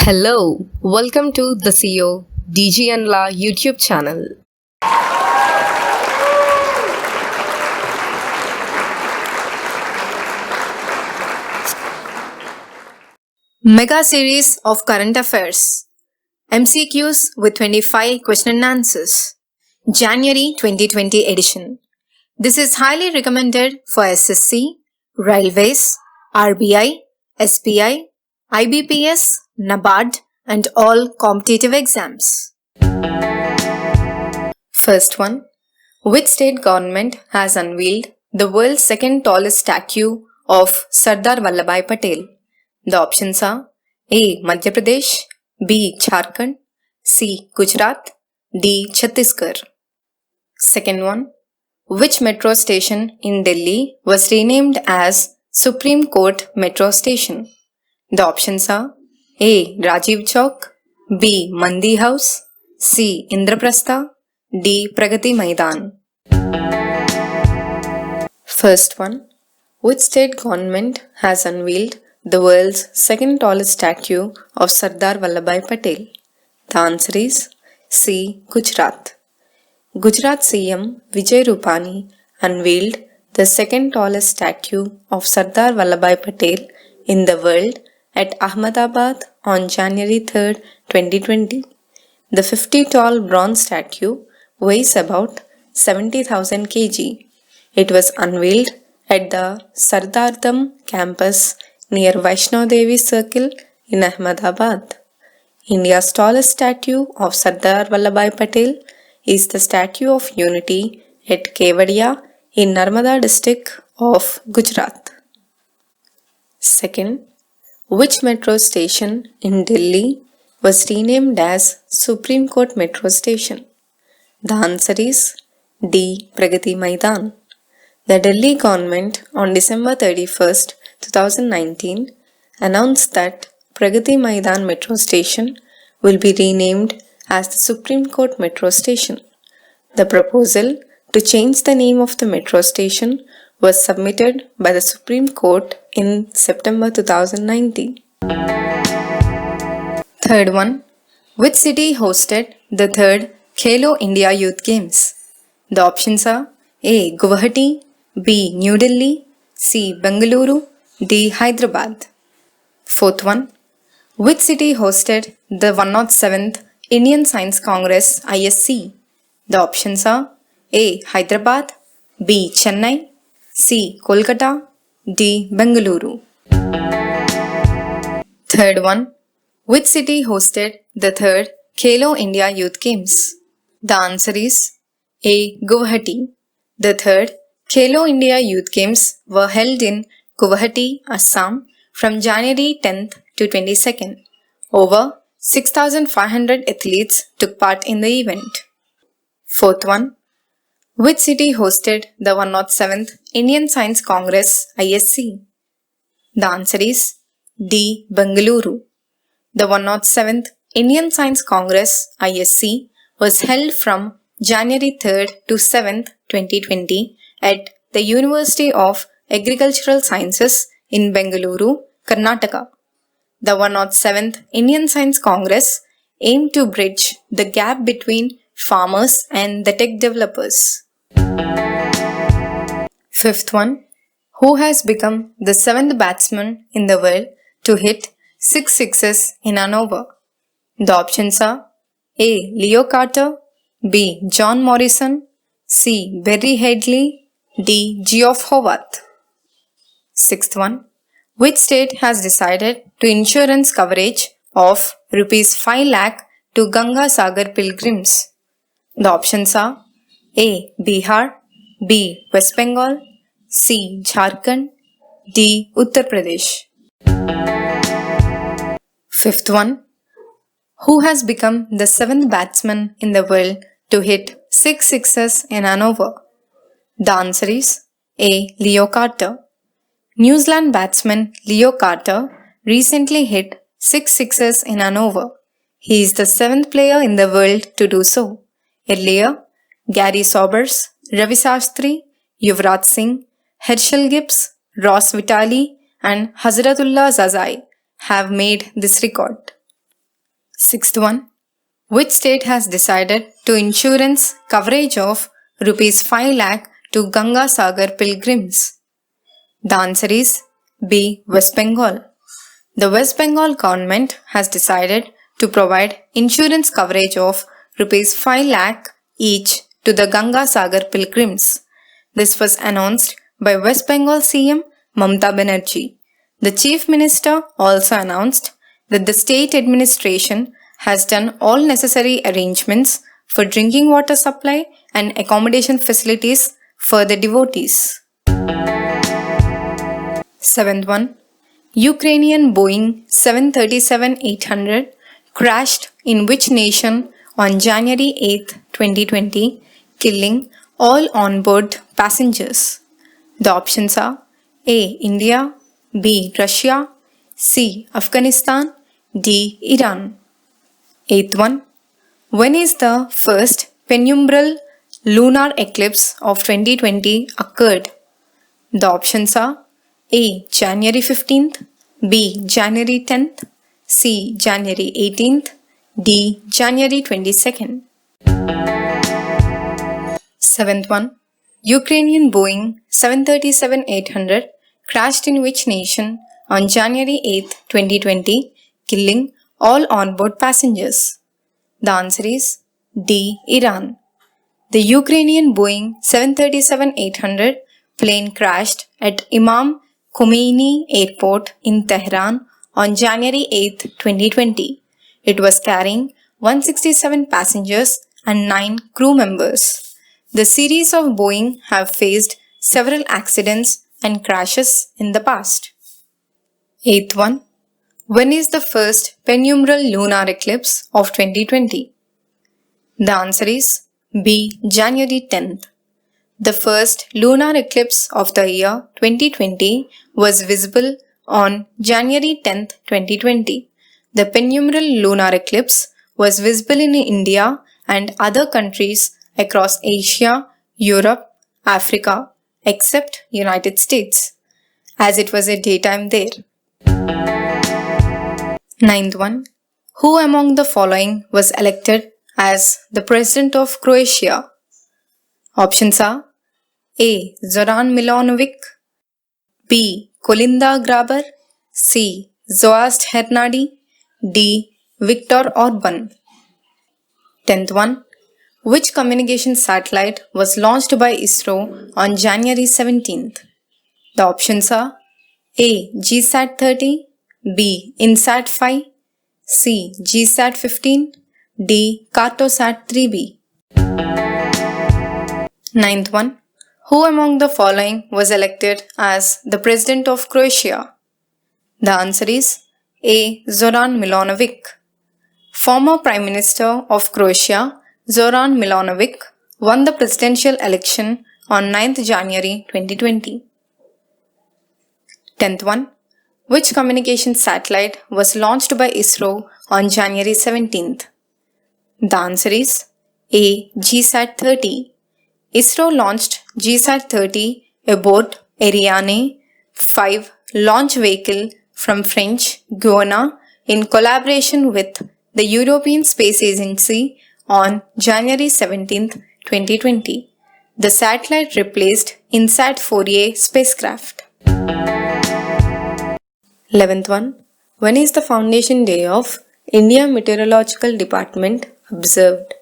Hello, welcome to the CEO DG and La YouTube channel. Mega series of current affairs. MCQs with 25 question and answers. January 2020 edition. This is highly recommended for SSC, Railways, RBI, SBI, IBPS, Nabard and all competitive exams. First one. Which state government has unveiled the world's second tallest statue of Sardar Vallabhbhai Patel? The options are A. Madhya Pradesh, B. Jharkhand, C. Gujarat, D. Chhattisgarh. Second one. Which metro station in Delhi was renamed as Supreme Court Metro Station? The options are A. Rajiv Chowk, B. Mandi House, C. Indraprastha, D. Pragati Maidan. First one. Which state government has unveiled the world's second tallest statue of Sardar Vallabhbhai Patel? The answer is C. Gujarat. Gujarat CM Vijay Rupani unveiled the second tallest statue of Sardar Vallabhbhai Patel in the world at Ahmedabad on January 3, 2020. The 50-tall bronze statue weighs about 70,000 kg. It was unveiled at the Sardardam campus near Vaishno Devi Circle in Ahmedabad. India's tallest statue of Sardar Vallabhbhai Patel is the Statue of Unity at Kevadia in Narmada district of Gujarat. Second, which metro station in Delhi was renamed as Supreme Court Metro Station? The answer is D. Pragati Maidan. The Delhi government on December 31, 2019 announced that Pragati Maidan Metro Station will be renamed as the Supreme Court Metro Station. The proposal to change the name of the metro station was submitted by the Supreme Court in September 2019. Third one. Which city hosted the third Khelo India Youth Games? The options are A. Guwahati, B. New Delhi, C. Bengaluru, D. Hyderabad. Fourth one. Which city hosted the 107th Indian Science Congress ISC? The options are A. Hyderabad, B. Chennai, C. Kolkata, D. Bengaluru. Third one. Which city hosted the third Khelo India Youth Games? The answer is A. Guwahati. The third Khelo India Youth Games were held in Guwahati, Assam from January 10th to 22nd. Over 6,500 athletes took part in the event. Fourth one. Which city hosted the 107th Indian Science Congress ISC? The answer is D. Bengaluru. The 107th Indian Science Congress ISC was held from January 3rd to 7th, 2020 at the University of Agricultural Sciences in Bengaluru, Karnataka. The 107th Indian Science Congress aimed to bridge the gap between farmers and the tech developers. Fifth one. Who has become the 7th batsman in the world to hit 6 sixes in an over? The options are A. Leo Carter, B. John Morrison, C. Barry Headley, D. Geoff Howard. Sixth one. Which state has decided to insurance coverage of Rs 5 lakh to Ganga Sagar pilgrims? The options are A. Bihar, B. West Bengal, C. Jharkhand, D. Uttar Pradesh. Fifth one. Who has become the 7th batsman in the world to hit 6 sixes in an over? The answer is A. Leo Carter. New Zealand batsman Leo Carter recently hit 6 sixes in an over. He is the 7th player in the world to do so. Earlier, Gary Sobers, Ravi Shastri, Yuvraj Singh, Herschel Gibbs, Ross Vitale and Hazratullah Zazai have made this record. Sixth one. Which state has decided to insurance coverage of rupees 5 lakh to Ganga Sagar pilgrims? The answer is B. West Bengal. The West Bengal government has decided to provide insurance coverage of rupees 5 lakh each to the Ganga Sagar pilgrims. This was announced by West Bengal CM Mamata Banerjee. The Chief Minister also announced that the state administration has done all necessary arrangements for drinking water supply and accommodation facilities for the devotees. Seventh one. Ukrainian Boeing 737-800 crashed in which nation on January 8, 2020, killing all onboard passengers? The options are A. India, B. Russia, C. Afghanistan, D. Iran. Eighth one. When is the first penumbral lunar eclipse of 2020 occurred? The options are A. January 15th, B. January 10th, C. January 18th, D. January 22nd. Seventh one. Ukrainian Boeing 737-800 crashed in which nation on January 8, 2020, killing all onboard passengers? The answer is D. Iran. The Ukrainian Boeing 737-800 plane crashed at Imam Khomeini Airport in Tehran on January 8, 2020. It was carrying 167 passengers and 9 crew members. The series of Boeing have faced several accidents and crashes in the past. Eighth one. When is the first penumbral lunar eclipse of 2020? The answer is B. January 10th. The first lunar eclipse of the year 2020 was visible on January 10th, 2020. The penumbral lunar eclipse was visible in India and other countries across Asia, Europe, Africa, except United States, as it was a daytime there. Ninth one. Who among the following was elected as the President of Croatia? Options are A. Zoran Milanovic, B. Kolinda Grabar, C. Zoast Hernadi, D. Viktor Orban. 10th one. Which communication satellite was launched by ISRO on January 17th? The options are A. GSAT-30, B. INSAT-5, C. GSAT-15, D. Cartosat-3B. Ninth one. Who among the following was elected as the President of Croatia? The answer is A. Zoran Milanovic. Former Prime Minister of Croatia, Zoran Milanovic, won the presidential election on 9th January 2020. 10th one. Which communication satellite was launched by ISRO on January 17th? The answer is A. GSAT-30. ISRO launched GSAT-30 aboard Ariane 5 launch vehicle from French Guiana in collaboration with the European Space Agency on January 17, 2020. The satellite replaced INSAT-4A spacecraft. 11th one. When is the Foundation Day of India Meteorological Department observed?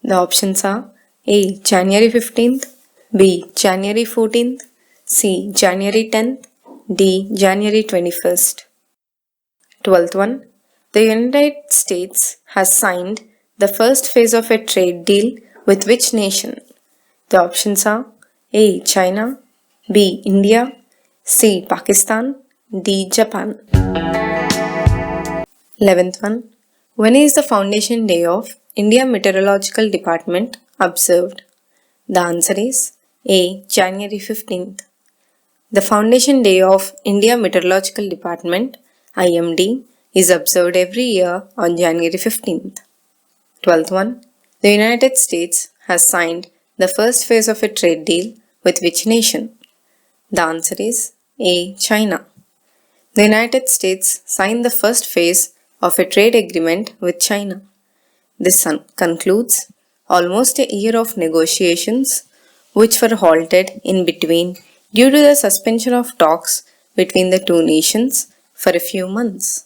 The options are A. January 15th, B. January 14th, C. January 10th, D. January 21st. 12th one. The United States has signed the first phase of a trade deal with which nation? The options are A. China, B. India, C. Pakistan, D. Japan. 11th one. When is the Foundation Day of India Meteorological Department observed? The answer is A. January 15th. The Foundation Day of India Meteorological Department IMD is observed every year on January 15th. 12th one. The United States has signed the first phase of a trade deal with which nation? The answer is A. China. The United States signed the first phase of a trade agreement with China. This concludes almost a year of negotiations which were halted in between due to the suspension of talks between the two nations for a few months.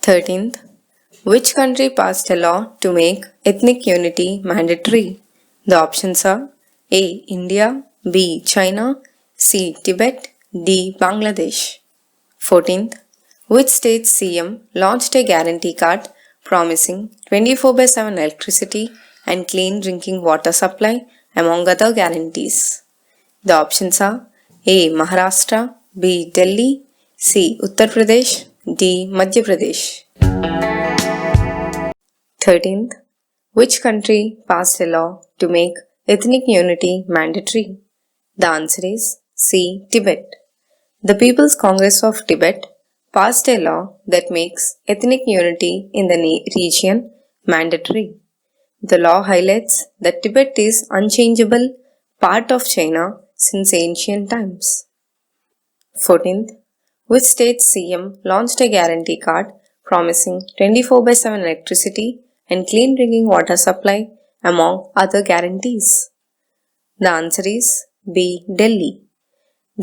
13th. Which country passed a law to make ethnic unity mandatory? The options are A. India, B. China, C. Tibet, D. Bangladesh. 14th. Which state's CM launched a guarantee card promising 24/7 electricity and clean drinking water supply among other guarantees? The options are A. Maharashtra, B. Delhi, C. Uttar Pradesh, D. Madhya Pradesh. 13th. Which country passed a law to make ethnic unity mandatory? The answer is C. Tibet. The People's Congress of Tibet passed a law that makes ethnic unity in the region mandatory. The law highlights that Tibet is unchangeable part of China since ancient times. 14th. Which state's CM launched a guarantee card promising 24/7 electricity and clean drinking water supply among other guarantees? The answer is B. Delhi.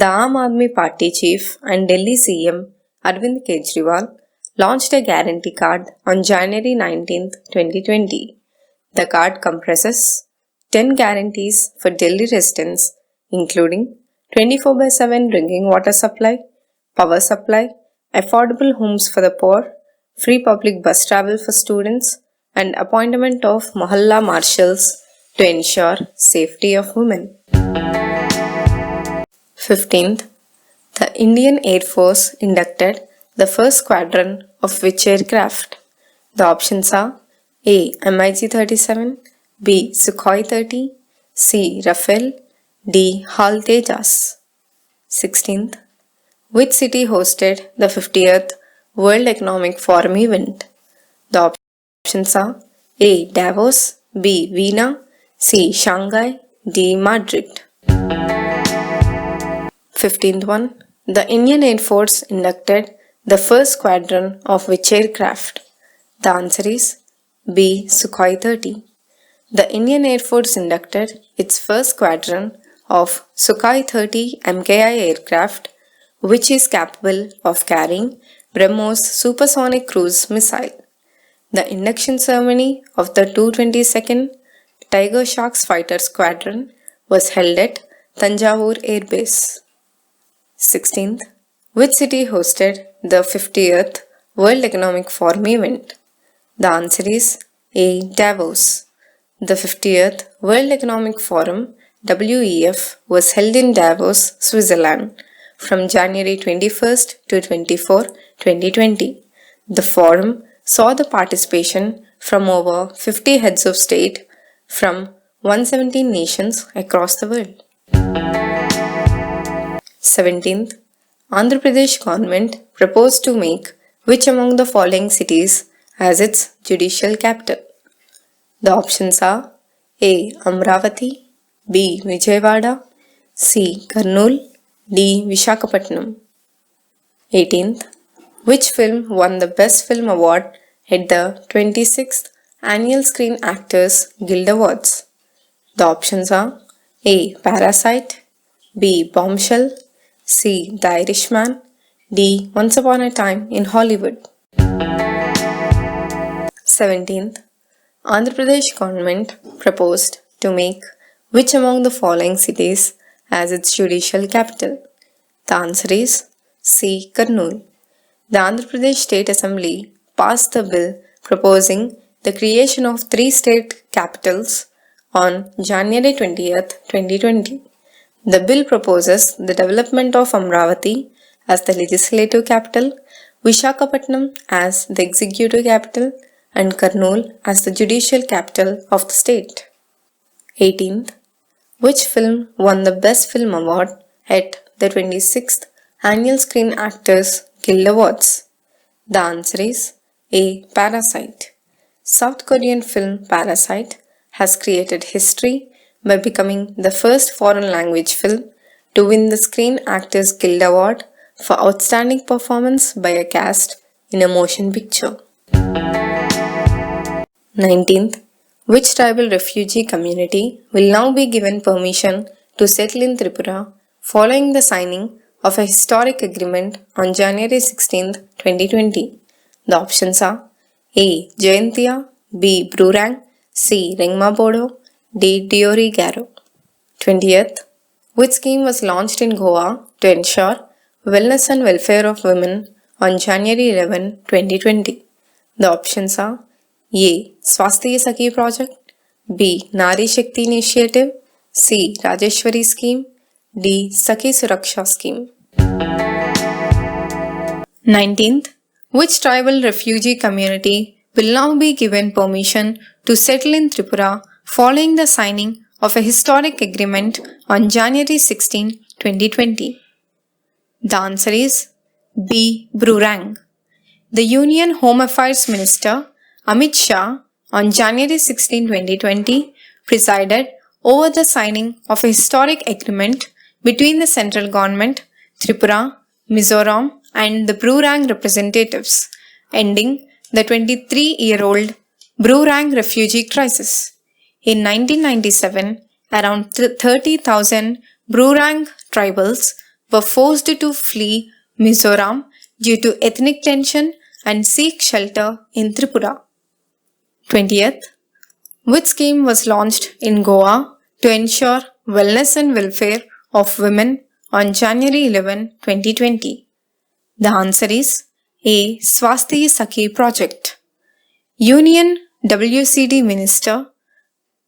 The Aam Aadmi Party chief and Delhi CM Arvind Kejriwal launched a guarantee card on January 19, 2020. The card comprises 10 guarantees for Delhi residents, including 24/7 drinking water supply, power supply, affordable homes for the poor, free public bus travel for students, and appointment of Mohalla marshals to ensure safety of women. 15th. The Indian Air Force inducted the first squadron of which aircraft? The options are A. MiG-37, B. Sukhoi 30, C. Rafale, D. HAL-Tejas. 16th. Which city hosted the 50th World Economic Forum event? The options are A. Davos, B. Vienna, C. Shanghai, D. Madrid. 15th one. The Indian Air Force inducted the first squadron of which aircraft? The answer is B. Sukhoi 30. The Indian Air Force inducted its first squadron of Sukhoi 30 MKI aircraft, which is capable of carrying BrahMos supersonic cruise missile. The induction ceremony of the 222nd Tiger Sharks Fighter Squadron was held at Tanjavur Air Base. 16th. Which city hosted the 50th World Economic Forum event? The answer is A. Davos. The 50th World Economic Forum WEF was held in Davos, Switzerland from January 21st to 24, 2020. The forum saw the participation from over 50 heads of state from 117 nations across the world. 17th. Andhra Pradesh government proposed to make which among the following cities as its judicial capital? The options are A. Amravati, B. Vijayawada, C. Kurnool, D. Visakhapatnam. 18th. Which film won the Best Film Award at the 26th Annual Screen Actors Guild Awards? The options are A. Parasite, B. Bombshell, C. The Irishman, D. Once Upon a Time in Hollywood. 17th. Andhra Pradesh government proposed to make which among the following cities as its judicial capital? The answer is C. Kurnool. The Andhra Pradesh State Assembly passed the bill proposing the creation of 3 state capitals on January 20th, 2020. The bill proposes the development of Amravati as the legislative capital, Visakhapatnam as the executive capital, and Kurnool as the judicial capital of the state. 18th. Which film won the Best Film Award at the 26th Annual Screen Actors Guild Awards? The answer is A. Parasite. South Korean film Parasite has created history by becoming the first foreign language film to win the Screen Actors Guild Award for outstanding performance by a cast in a motion picture. 19th. Which tribal refugee community will now be given permission to settle in Tripura following the signing of a historic agreement on January 16, 2020? The options are A. Jayantia, B. Brurang, C. Rengma-Bodo, D. Deori-Garo. 20th. Which scheme was launched in Goa to ensure wellness and welfare of women on January 11, 2020? The options are A. Swasthya Sakhi Project, B. Nari Shakti Initiative, C. Rajeshwari Scheme, D. Sakhi Suraksha Scheme. 19th. Which tribal refugee community will now be given permission to settle in Tripura following the signing of a historic agreement on January 16, 2020? The answer is B. Brurang. The Union Home Affairs Minister Amit Shah on January 16, 2020 presided over the signing of a historic agreement between the central government, Tripura, Mizoram and the Brurang representatives, ending the 23-year-old Brurang refugee crisis. In 1997, around 30,000 Brurang tribals were forced to flee Mizoram due to ethnic tension and seek shelter in Tripura. 20th. Which scheme was launched in Goa to ensure wellness and welfare of women on January 11, 2020? The answer is A. Swasthya Sakhi Project. Union WCD Minister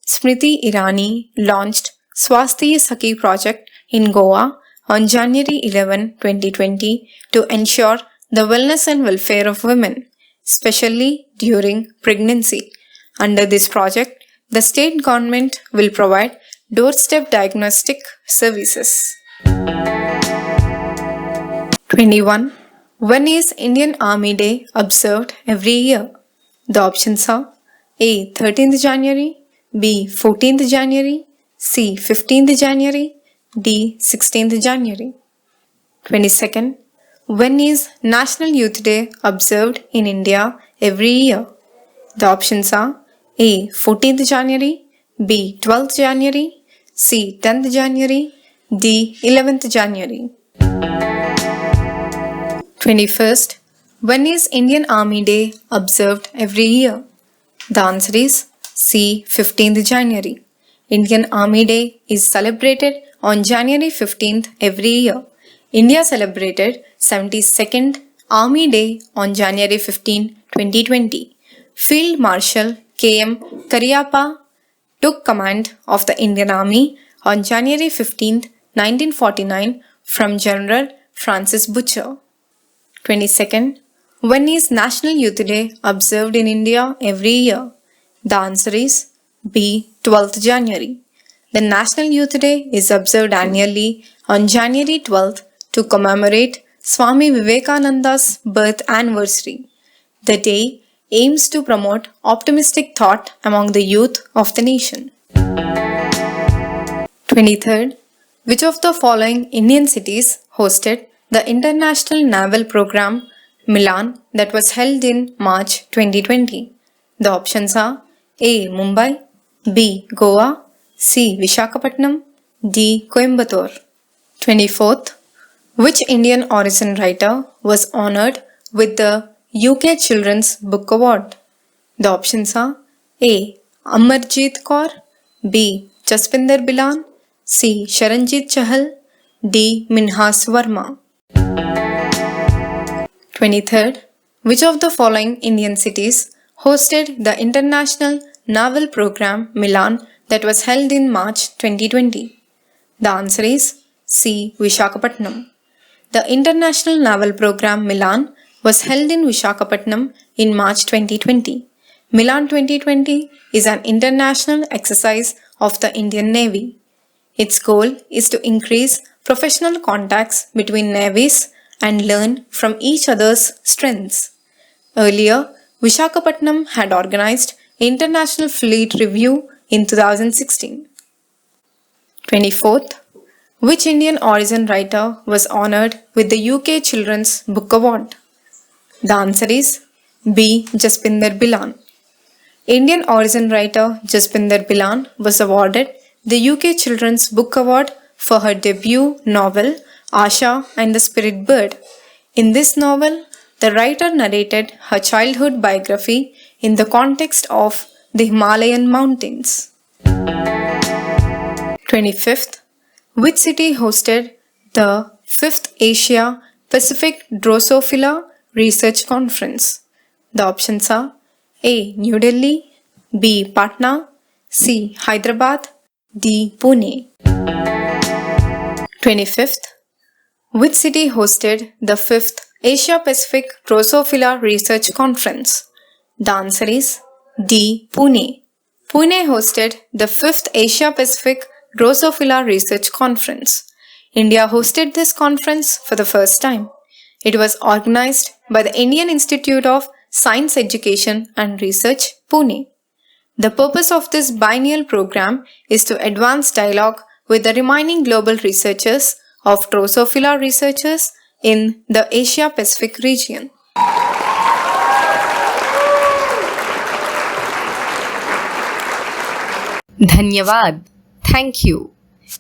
Smriti Irani launched Swasthya Sakhi Project in Goa on January 11, 2020 to ensure the wellness and welfare of women, especially during pregnancy. Under this project, the state government will provide doorstep diagnostic services. 21. When is Indian Army Day observed every year? The options are A. 13th January, B. 14th January, C. 15th January, D. 16th January. 22nd. When is National Youth Day observed in India every year? The options are A. 14th January, B. 12th January, C. 10th January, D. 11th January. 21st. When is Indian Army Day observed every year? The answer is C. 15th January. Indian Army Day is celebrated on January 15th every year. India celebrated 72nd Army Day on January 15, 2020. Field Marshal K.M. Cariappa took command of the Indian Army on January 15, 1949 from General Francis Butcher. 22nd. When is National Youth Day observed in India every year? The answer is B. 12th January. The National Youth Day is observed annually on January 12th to commemorate Swami Vivekananda's birth anniversary. The day aims to promote optimistic thought among the youth of the nation. 23rd. Which of the following Indian cities hosted the International Naval Program Milan that was held in March 2020? The options are A. Mumbai, B. Goa, C. Visakhapatnam, D. Coimbatore. 24th. Which Indian origin writer was honoured with the UK Children's Book Award? The options are A. Amarjeet Kaur, B. Jaspinder Bilan, C. Sharanjit Chahal, D. Minhas Verma. 23rd. Which of the following Indian cities hosted the International Naval Program Milan that was held in March 2020? The answer is C. Visakhapatnam. The International Naval Program Milan was held in Visakhapatnam in March 2020. Milan 2020 is an international exercise of the Indian Navy. Its goal is to increase professional contacts between navies and learn from each other's strengths. Earlier, Visakhapatnam had organized International Fleet Review in 2016. 24th. Which Indian origin writer was honoured with the UK Children's Book Award? The answer is B. Jaspinder Bilan. Indian origin writer Jaspinder Bilan was awarded the UK Children's Book Award for her debut novel Asha and the Spirit Bird. In this novel, the writer narrated her childhood biography in the context of the Himalayan mountains. 25th. Which city hosted the 5th Asia Pacific Drosophila Research Conference? The options are A. New Delhi, B. Patna, C. Hyderabad, D. Pune. 25th. Which city hosted the 5th Asia Pacific Drosophila Research Conference? The answer is D. Pune. Pune hosted the 5th Asia Pacific Drosophila Research Conference. India hosted this conference for the first time. It was organized by the Indian Institute of Science Education and Research, Pune. The purpose of this biennial program is to advance dialogue with the remaining global researchers of Drosophila researchers in the Asia Pacific region. Dhanyavad. Thank you.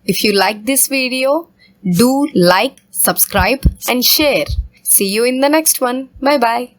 If you like this video, do like, subscribe and share. See you in the next one. Bye bye.